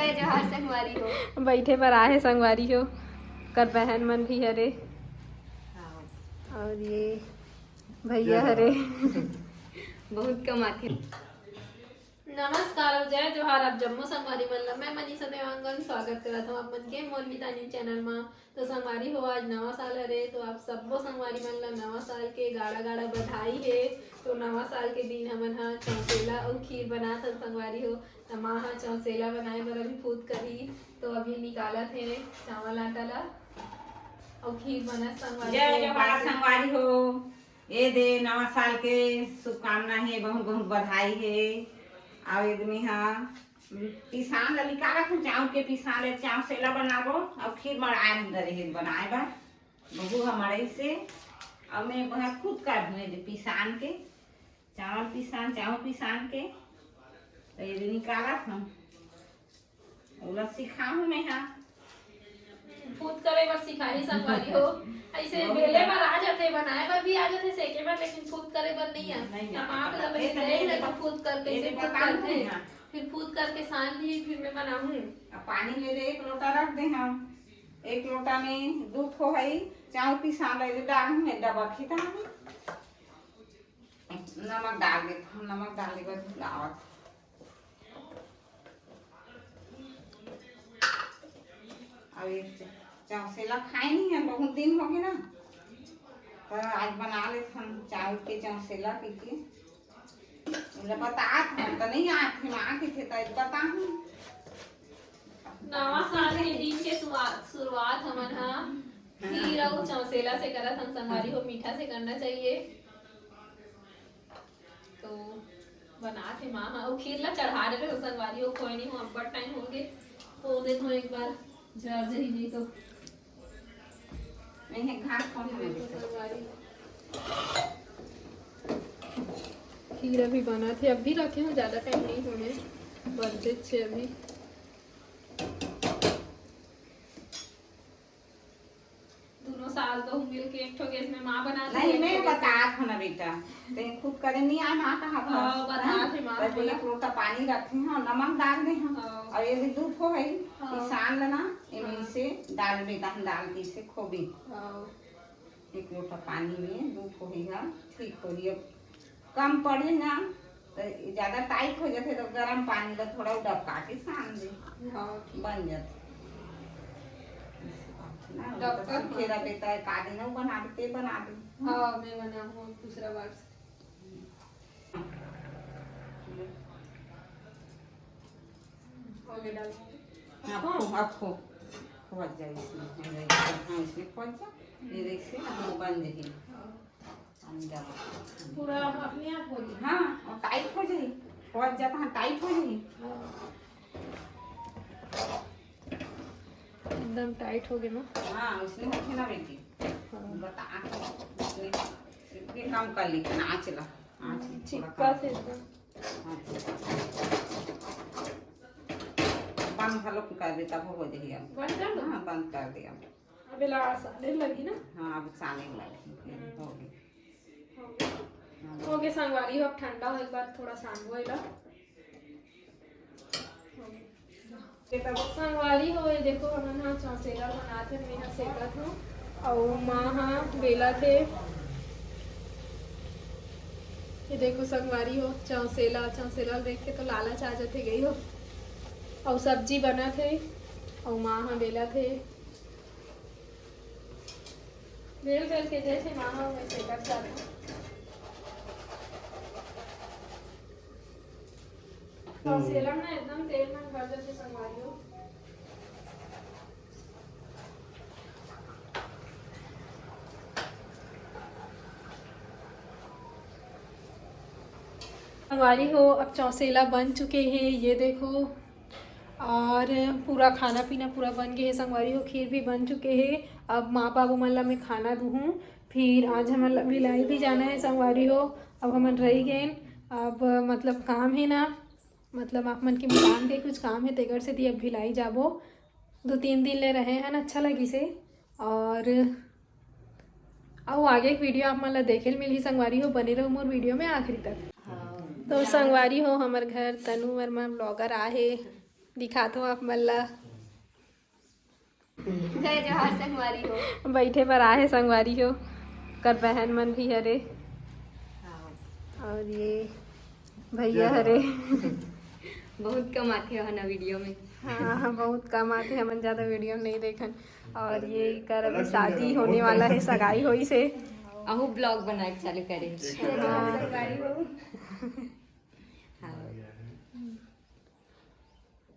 जय जोहार संगवारी हो। बैठे पर आए संगवारी हो कर बहन मन भी हरे और ये भैया हरे बहुत कमाते। नमस्कार और जय जोहार आप जम्मू संगवारी मन ला मैं मनीषा देवांगन स्वागत करत हूँ आप मन के मोर मितानी चैनल में। तो संगवारी हो आज नवा साल हरे तो आप सब्बो संगवारी मन ला नवा साल के गाड़ा गाड़ा बधाई है। तो नवा साल के दिन हमन हा चौसेला और खीर बनात हन संगवारी हो। तो माँ हा चौसेला बनाए बर अभी फूट करी तो अभी निकालत है चावल आटा ला और खीर बनत संगवारी जय जोहार संगवारी हो। ये दे नवा साल के शुभकामना है, बहुत बहुत बधाई है। और आदमी हाँ पिसान ला निकाला था चाव के पिसान ले चाव सेला बनाबो और खीर मड़ाए रहे बनाए बा बहू हमारे से और मैं बहुत खुद कर दूँ पिसान के चावल पिसान चावल पिसान के तो ये निकाला था ओला सिखाऊँ मैं हाँ फूट करे बर सिखाही संगवारी हो। ऐसे बेले पर आ जाते बनाए बर भी आ जाते सेके बर लेकिन फूट करे बर नहीं आ आप ला पहले फूट करके इसे फूट करते फिर फूट करके सान ली फिर मैं बनाऊं। पानी ले ले 1 लोटा रख दे हम 1 लोटा में 2 ठो है चावल पिसा ले डाल में डबा खिता नमक डाल दे नमक डाले बस लावत अब एक चौसेला खाए नहीं है बहुत दिन हो गए ना तो आज बना ले हम चावल के चौसेला के बता तो नहीं आते माँ के थे तो बता हूँ नवा साल के दिन के शुरुआत हमन हा खीर और चौसेला से करत हन संगवारी हो। मीठा से करना चाहिए तो बना थे माँ हा और खीर ला चढ़ा दे हो संगवारी हो। कोई नहीं हो अब टाइम हो गए तो दे तो एक बार जर जही नहीं तो नहीं है घास कौन खीर अभी बना थे अभी रखे हैं ज्यादा टाइम नहीं होने बर्थडे से अभी दोनों साल बहू मिल के एक ठो गैस में माँ बना नहीं मैं बता था ना बेटा ते खुद करे नहीं आ माँ कहा हां बता थे माँ तो 1 लोटा पानी रखे हैं नमक डाल दे हम और ये दूध हो है किसान लेना इनमें से डाल बेटा डाल के से खोबी 1 लोटा पानी में दूध हो गया ठीक हो रही कम पड़े ना तो ज्यादा टाइट हो जाते तो गर्म पानी ला थोड़ा डबका के सान दे बन जाते खेरा देता है काली ना बना दे बना दे हाँ मैं बनाऊँ दूसरा बार हो गया डाल आपको खोज जाए इसमें हाँ इसमें खोज जा ये देखिए वो बन जाएगी पूरा अपने आप हो गया हाँ और टाइट हो जाएगी खोज जाता है टाइट हो जाएगी एकदम टाइट हो गया ना। हाँ उसने होती ना बेटी बता उसने काम कर ली नाच ला चिपका से बंद भलो कर देता हो जाएगी अब बंद कर दो। हाँ बंद कर दिया अबे साले लगी ना। हाँ अब साने लगी हो गई हो गया संगवारी हो अब ठंडा हो एक बार थोड़ा सांगो इला संगवारी हो देखो हमन हा चौसेला बनाते मैं हा सेकत हूँ और माँ हा बेला थे ये देखो संगवारी हो चौसेला चौसेला देख के तो लालच आ जाते गई हो और सब्जी बना थे और माँ हा बेला थे बेल बेल के जैसे माँ हा वैसे कर जाते चौसेला में एकदम तेल में भर जाते संगवारी हो। संगवारी हो अब चौसेला बन चुके हैं ये देखो और पूरा खाना पीना पूरा बन गया है संगवारी हो। खीर भी बन चुके हैं अब माँ बाबू मन मैं खाना दूँ फिर आज हमें भिलाई भी जाना है संगवारी हो। अब हमन रही गए अब मतलब काम है ना मतलब आप मन के मकान के कुछ काम है तेगर से दी अब भिलाई जाबो 2-3 दिन ले रहे हैं अच्छा लगी से और आओ आगे एक वीडियो आप मन ला देखे मिली संगवारी हो बने रहो मोर वीडियो में आखिरी तक। तो संगवारी हो हमार घर तनु वर्मा ब्लॉगर आहे दिखा दो आप मल्ला जय जोहार संगवारी हो। बैठे पर आए संगवारी हो कर बहन मन भी हरे और ये भैया हरे। बहुत कम आते हो ना वीडियो में। हाँ बहुत कम आते हैं, हम ज़्यादा वीडियो नहीं देखन। और ये कर अभी शादी होने वाला है, सगाई हुई से अहू ब्लॉग बना के चालू करे।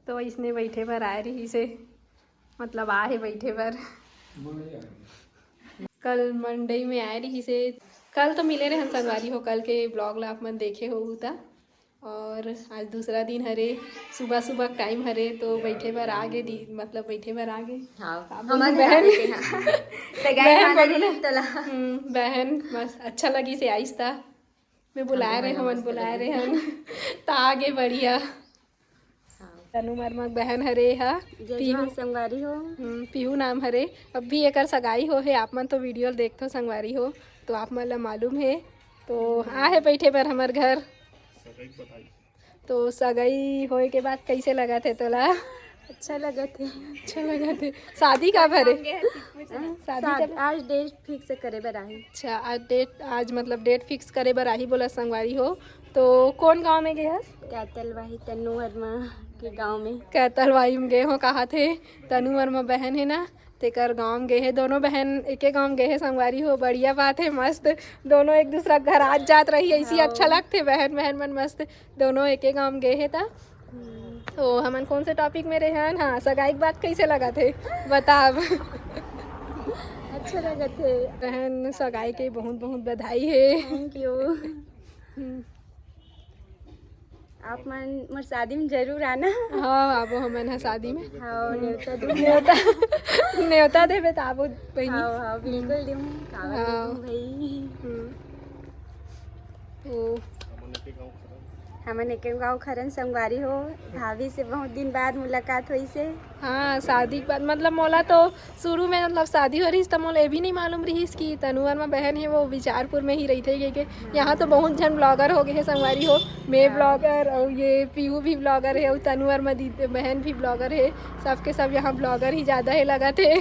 तो इसने बैठे पर आए रही से मतलब आए बैठे पर कल मंडई में आए रही से। कल तो मिले रहे हम संगवारी हो, कल के ब्लॉग ला आप मन देखे हो था। और आज दूसरा दिन हरे, सुबह सुबह टाइम हरे तो बैठे पर आगे मतलब बैठे पर आगे बहन बस अच्छा लगी से आइस था मैं बुलाए रहे हमन बुलाए रहे हम तो आगे बढ़िया। तनु मरमक बहन हरे हा पीहू संगवारी हो। पीहू नाम हरे। अब भी एक सगाई हो है, आप मन तो वीडियो देखते हो संगवारी हो तो आप मन ला मालूम है। तो आ है बैठे पर हमार घर। तो सगाई होए के बाद कैसे लगा थे तोला? अच्छा लगा थे। अच्छा लगा थे। शादी कब हरे? शादी आज डेट फिक्स करे बर आई। अच्छा आज मतलब डेट फिक्स करे बर आई बोला संगवारी हो। तो कौन गांव में गए हस? कैतलवाही तन्नू वर्मा के गांव में। कैतलवाही में गए हो कहा थे? तनु वर्मा बहन है ना तेकर गांव में गए हैं। दोनों बहन एक गांव में गए हैं संगवारी हो। बढ़िया बात है, मस्त दोनों एक दूसरा घर आज जात रही ऐसी अच्छा लगते बहन बहन मन मस्त दोनों एक गांव में गए हैं। था तो हमन कौन से टॉपिक में रहे हैं? हाँ सगाई की बात कैसे लगा थे बता अब। अच्छा लगा थे बहन सगाई के बहुत बहुत बधाई है। Thank you. आप मन मोर शादी में जरूर आना। हाँ आबो हमन हा शादी में। हाँ न्योता देवे तो आबो बहनी। हाँ बिल्कुल दूँ भाई। तो हमन एक गाँव खरन संगवारी हो। भाभी से बहुत दिन बाद मुलाकात हुई से। हाँ शादी के बाद मतलब मोला तो शुरू में मतलब शादी हो रही तो मोला ये भी नहीं मालूम रही कि तनुवर में बहन है वो विचारपुर में ही रही थे के यहाँ तो बहुत जन ब्लॉगर हो गए हैं संगवारी हो। मैं ब्लॉगर और ये पीहू भी ब्लॉगर है और तनुवर में बहन भी ब्लॉगर है। सबके सब यहाँ ब्लॉगर ही ज़्यादा है लगा थे।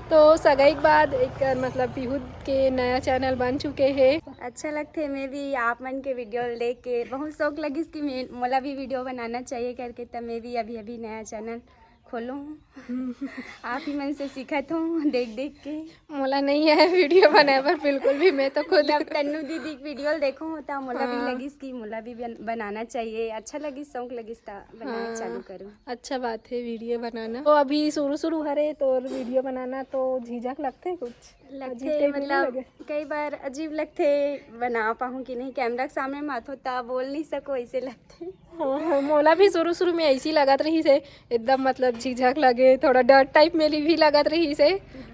तो सगाई के बाद एक मतलब पीहू के नया चैनल बन चुके हैं। अच्छा लगते मैं भी आप मन के वीडियो देख के बहुत शौक लगी कि मैं मोला भी वीडियो बनाना चाहिए करके तब मैं भी अभी नया चैनल खोलूँ। आप ही मन से सीखत हूँ देख देख के। मोला नहीं है वीडियो बनाए पर बिल्कुल भी, मैं तो खुद तन्नू दीदी वीडियो देखो होता मोला भी लगी कि मोला भी बनाना चाहिए। अच्छा लगी शौक लगी बनाना चालू करूँ। अच्छा बात है वीडियो बनाना। तो अभी शुरू हरे तो वीडियो बनाना तो झिझक लगते कुछ लगते मतलब कई बार अजीब लगते बना पाऊँ कि नहीं कैमरा के सामने माथ होता बोल नहीं सको ऐसे लगते। हाँ मोला भी शुरू में ऐसी लगत रही से एकदम मतलब झिझक लगे थोड़ा डर टाइप में भी लगत रही से।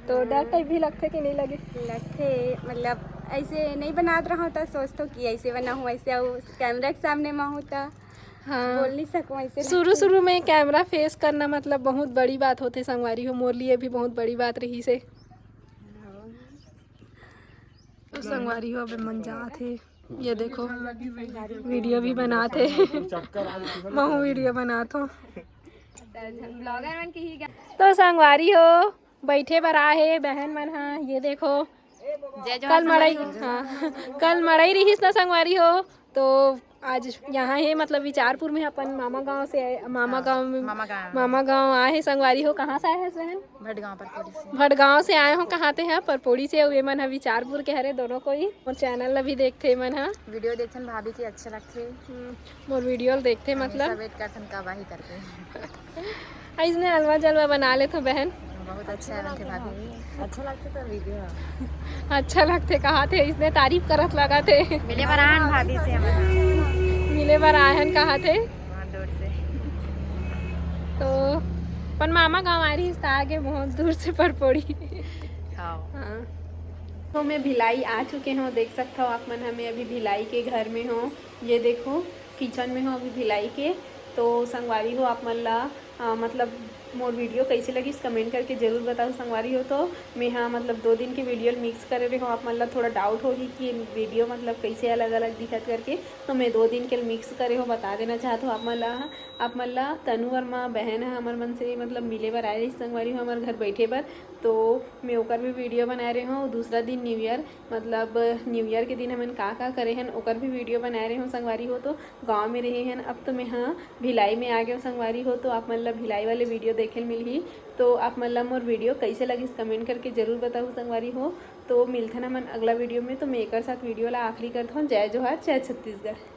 तो डर टाइप भी लगते कि नहीं लगे? लगते मतलब ऐसे नहीं बनात रहा था सोचते कि ऐसे बना हूँ ऐसे कैमरा के सामने में होता। हाँ बोल नहीं सकूँ ऐसे। शुरू में कैमरा फेस करना मतलब बहुत बड़ी बात होती संगवारी हो। मोर लिए भी बहुत बड़ी बात रही से। तो संगवारी हो अब मन जाते ये देखो वीडियो भी बनाते महू वीडियो बनाते हो। तो संगवारी हो बैठे पर आहे बहन मन। हाँ ये देखो कल मड़ई, हाँ कल मड़ई रही ना संगवारी हो। तो आज यहाँ है मतलब विचारपुर में अपन मामा गांव से मामा गांव आए हैं संगवारी हो। कहाँ से आए हैं बहन? भटगांव से आए हो। कहाँ थे हैं? परपोड़ी से हुए मन है विचारपुर के हरे दोनों कोई। और चैनल भी देखते मन है वीडियो देखन भाभी के अच्छा लगते मोर वीडियो देखते मतलब वेट करथन का वाही करते इसने हलवा जलवा बना ले तो बहन बहुत अच्छा लगते भाभी। अच्छा लगते तो वीडियो अच्छा लगते कहा थे इसने तारीफ करत लगा थे। मिले बरान भाभी से मिले बार आयन कहा थे दूर से। तो अपन मामा गाँव आ रही आगे बहुत दूर से परपोड़ी। हाँ तो मैं भिलाई आ चुके हूँ देख सकता हो आप मन। हमें अभी भिलाई के घर में हो। ये देखो किचन में हो अभी भिलाई के। तो संगवारी हो आप मन ला मतलब मोर वीडियो कैसे लगी कमेंट करके ज़रूर बताओ संगवारी हो। तो मैं हाँ मतलब 2 दिन के वीडियो मिक्स करे रही हूँ, आप मतलब थोड़ा डाउट होगी कि वीडियो मतलब कैसे अलग अलग दिखत करके, तो मैं 2 दिन के मिक्स करे हो बता देना चाहता हूँ आप मल्ला तनु वर्मा बहन है हमारे मन से मतलब मिले बर आए रही संगवारी हो हमारे घर बैठे बर, तो मैं ओकर भी वीडियो बना रही हूँ। दूसरा दिन न्यू ईयर मतलब न्यू ईयर के दिन हमन का करे हैं ओकर भी वीडियो बना रहे हूँ संगवारी हो। तो गाँव में रहे हैं अब तो मैं हाँ भिलाई में आ गए संगवारी हो, तो आप मतलब भिलाई वाले वीडियो देखे मिलही। तो आप मतलब मोर वीडियो कैसे लगी कमेंट करके ज़रूर बताओ संगवारी हो। तो मिलते हैं मन अगला वीडियो में, तो मैं एक साथ वीडियो ला आखिरी करता हूँ। जय जोहार, जय छत्तीसगढ़।